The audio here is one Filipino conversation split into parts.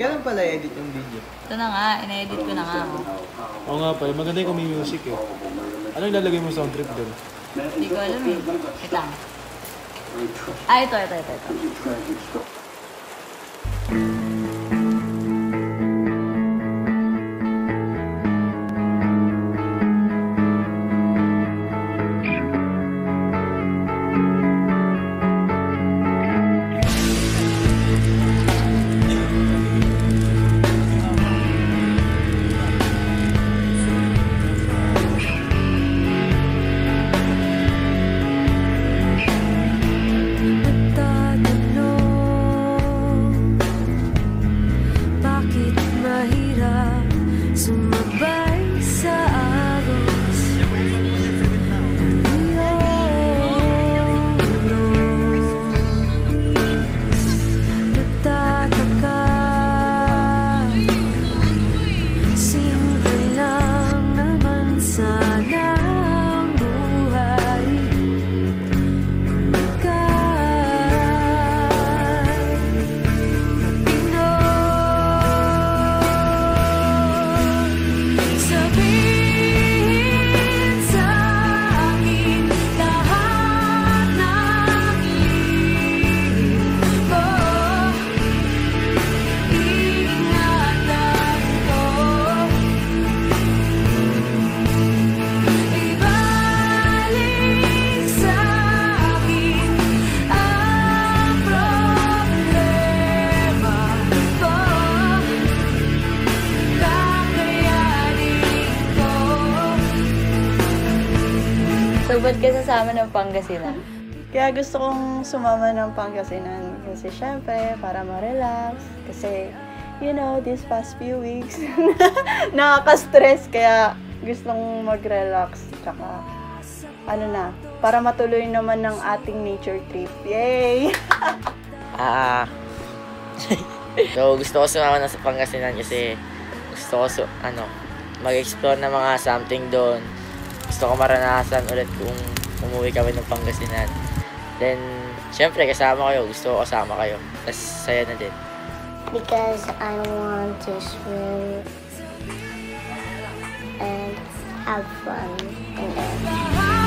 Kailan pala edit yung video? Ito na nga, ina-edit ko na nga. Oo nga pala, maganda yung kung may music eh. Ano yung lalagay mo sa sound trip doon? Hindi ko alam eh. Wait lang. Ah, ito. So, ba't ka sasama ng Pangasinan? Kaya gusto kong sumama ng Pangasinan kasi syempre para ma-relax. Kasi, you know, these past few weeks, nakaka-stress kaya gustong mag-relax. Tsaka, para matuloy naman ng ating nature trip. Yay! So, gusto ko sumama na sa Pangasinan kasi gusto ko mag-explore na mga something doon. Gusto ko maranasan ulit kung umuwi kami ng Pangasinan. Then, syempre, kasama kayo. Gusto ko kasama kayo. Tapos, saya na din. Because I want to swim and have fun in there.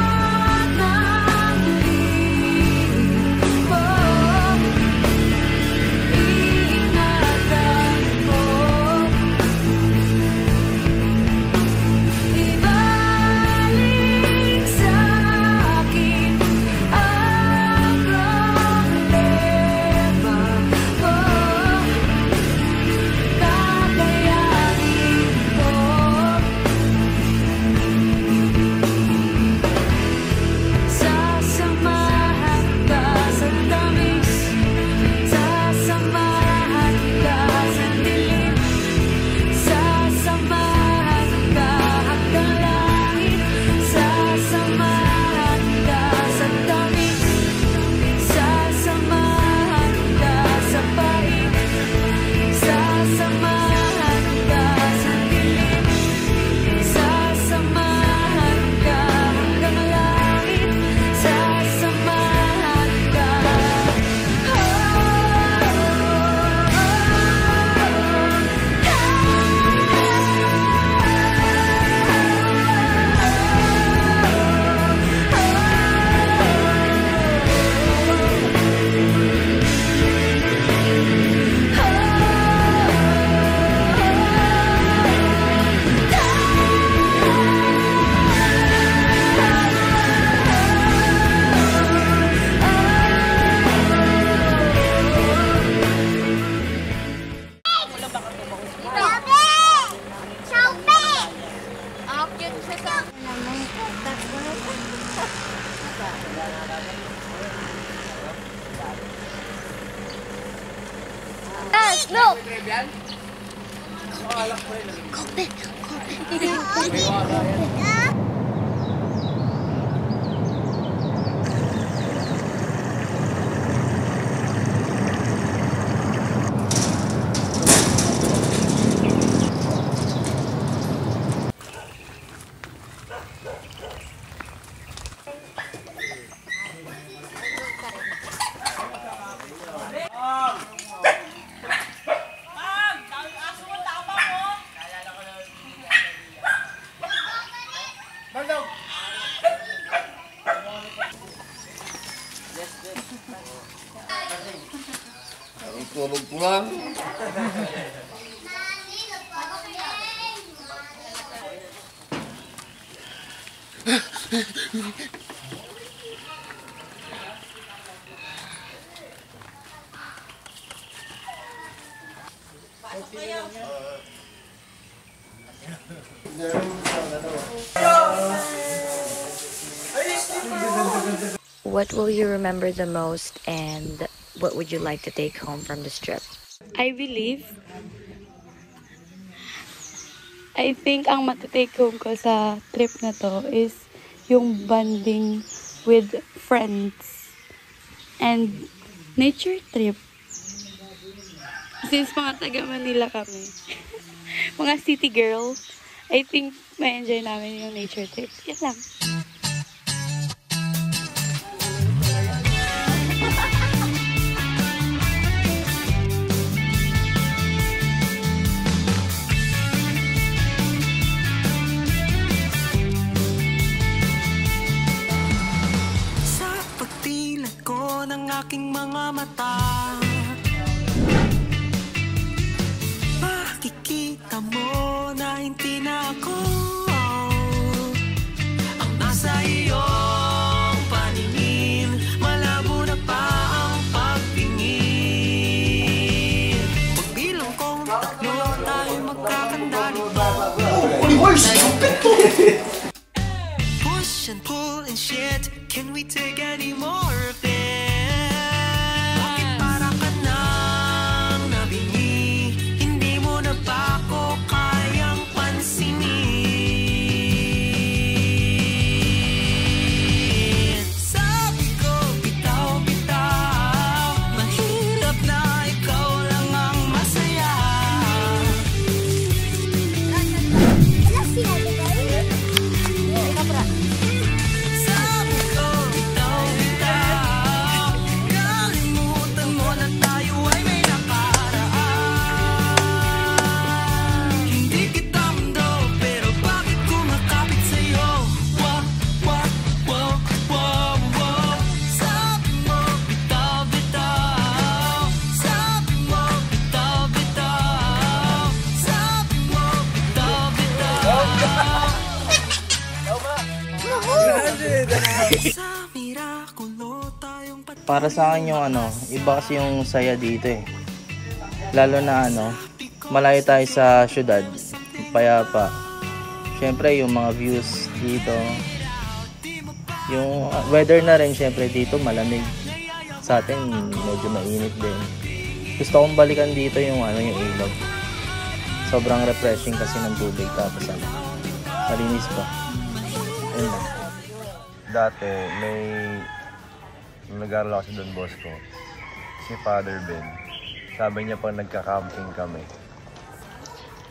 Look! What will you remember the most, and what would you like to take home from this trip? I think ang matitake home ko sa trip na to is yung bonding with friends and nature trip. Since mga taga Manila kami, mga city girl, I think ma-enjoy namin yung nature trip. Yan lang. Aking mga mata, makikita mo na hindi na ako ang nasa iyong paningin. Malabo na pa ang pagtingin. Pagbilang kong tatlo tayo magkakandali pa. Push and pull and shit, can we take any more of it? Para sa akin yung iba kasi yung saya dito eh. Lalo na malayo tayo sa syudad, payapa. Syempre yung mga views dito. Yung weather na rin syempre dito malamig. Sa atin medyo mainit din. Gusto kong balikan dito yung yung ilog. Sobrang refreshing kasi ng tubig tapos malinis pa. Ayun lang. Dati may nag-aaral ako sa Don Bosco, si Father Ben. Sabi niya pag nagka-camping kami,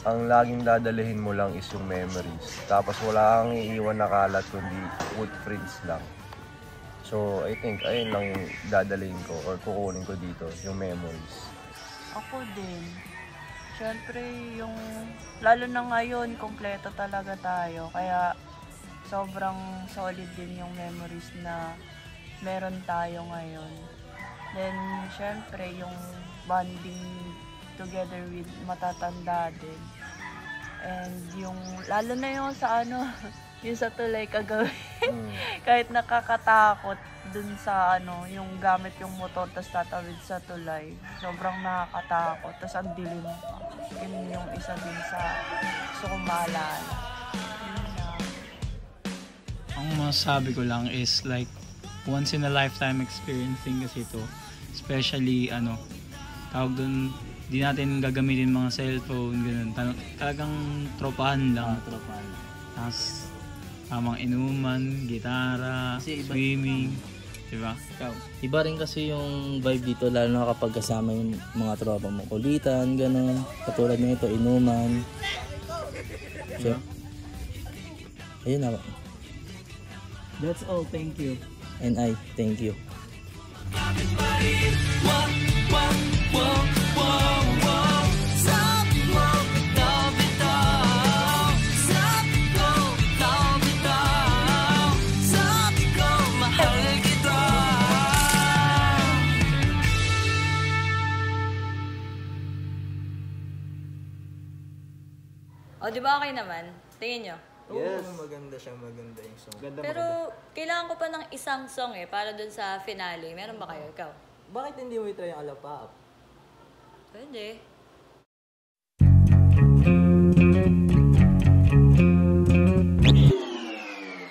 ang laging dadalhin mo lang is yung memories. Tapos wala kang iiwan na kalat kundi footprints lang. So I think ayun lang yung dadalhin ko or kukunin ko dito, yung memories. Ako din. Siyempre yung, lalo na ngayon, kompleto talaga tayo. Kaya sobrang solid din yung memories na meron tayo ngayon. Then, syempre, yung bonding together with matatanda din. And yung, lalo na yung sa yung sa tulay kagawin. Kahit nakakatakot dun sa yung gamit yung motor tapos tatawid sa tulay. Sobrang nakakatakot. Tapos ang dilim. Yun yung isa din sa gusto kong maalala. Ang masasabi ko lang is like once in a lifetime experiencing kasi ito. Especially tawag dun, di natin gagamitin mga cellphone, ganun. Talagang tropahan lang. Tropahan. Tapos tamang inuman, gitara, swimming, diba? Iba rin kasi yung vibe dito lalo na kapag kasama yung mga tropa mo, kulitan, ganun. Katulad nito, inuman. So, ayun na. That's all, thank you. And I thank you. O, di ba okay naman? Tingin nyo? Yes. Maganda siya, maganda yung song. Pero, kailangan ko pa ng isang song para dun sa finale. Meron ba kayo? Ikaw? Bakit hindi mo i-try yung Alapap? Pwede.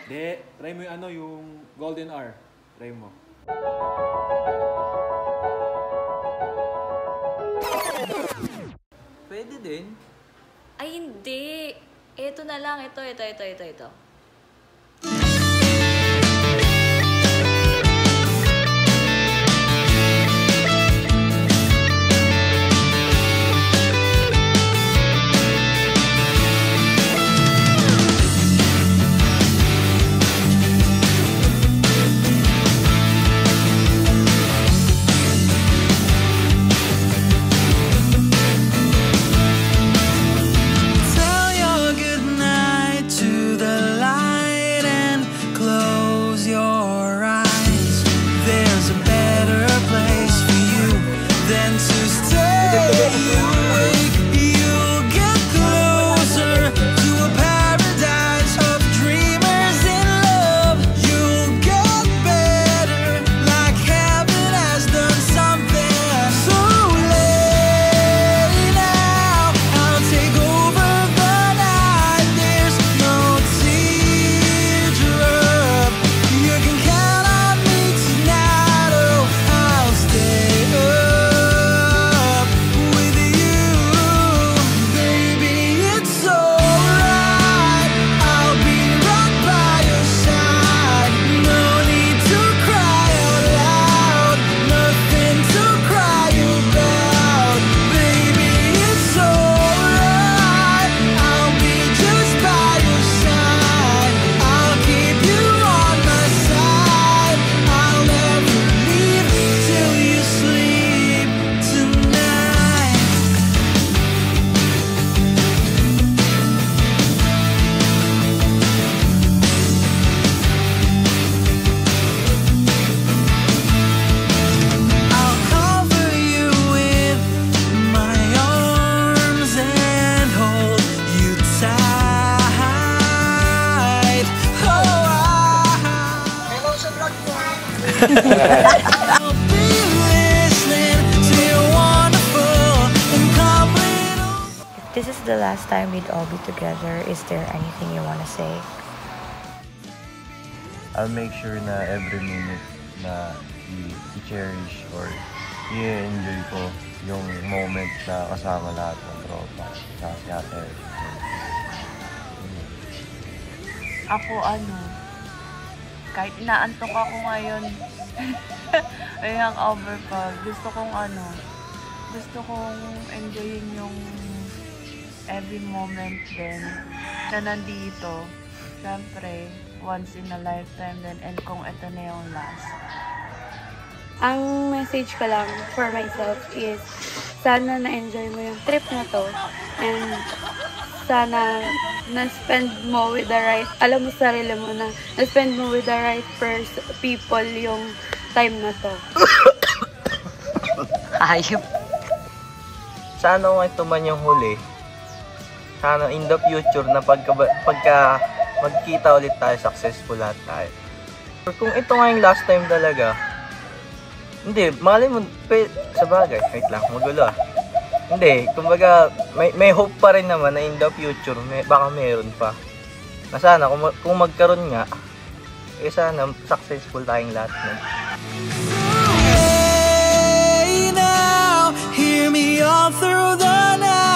Hindi, try mo yung yung Golden Hour. Try mo. Pwede din. Ay, hindi. Ito na lang. Ito. If this is the last time we'd all be together, is there anything you want to say? I'll make sure na every minute na i-cherish or i-enjoy ko yung moment na kasama lahat ng tropa sa si Ate. Ako kahit inaantok ako ngayon, may hangover pa, gusto kong enjoyin yung every moment din na nandito. Siyempre, once in a lifetime din, and kung ito na yung last. Ang message ko lang for myself is, sana na-enjoy mo yung trip na to, and sana na-spend mo with the right, alam mo sarili mo na, na-spend mo with the right people yung time na to. Ayop. Sana nga ito man yung huli. Sana in the future na pagka magkita ulit tayo, successful lahat tayo. Or kung ito nga yung last time talaga, hindi, malay mo, sa bagay, wait lang, magulo Hindi, kumbaga, may hope pa rin naman na in the future, baka meron pa. Na sana, kung magkaroon nga, sana successful tayong lahat. Hey now, hear me all through the night.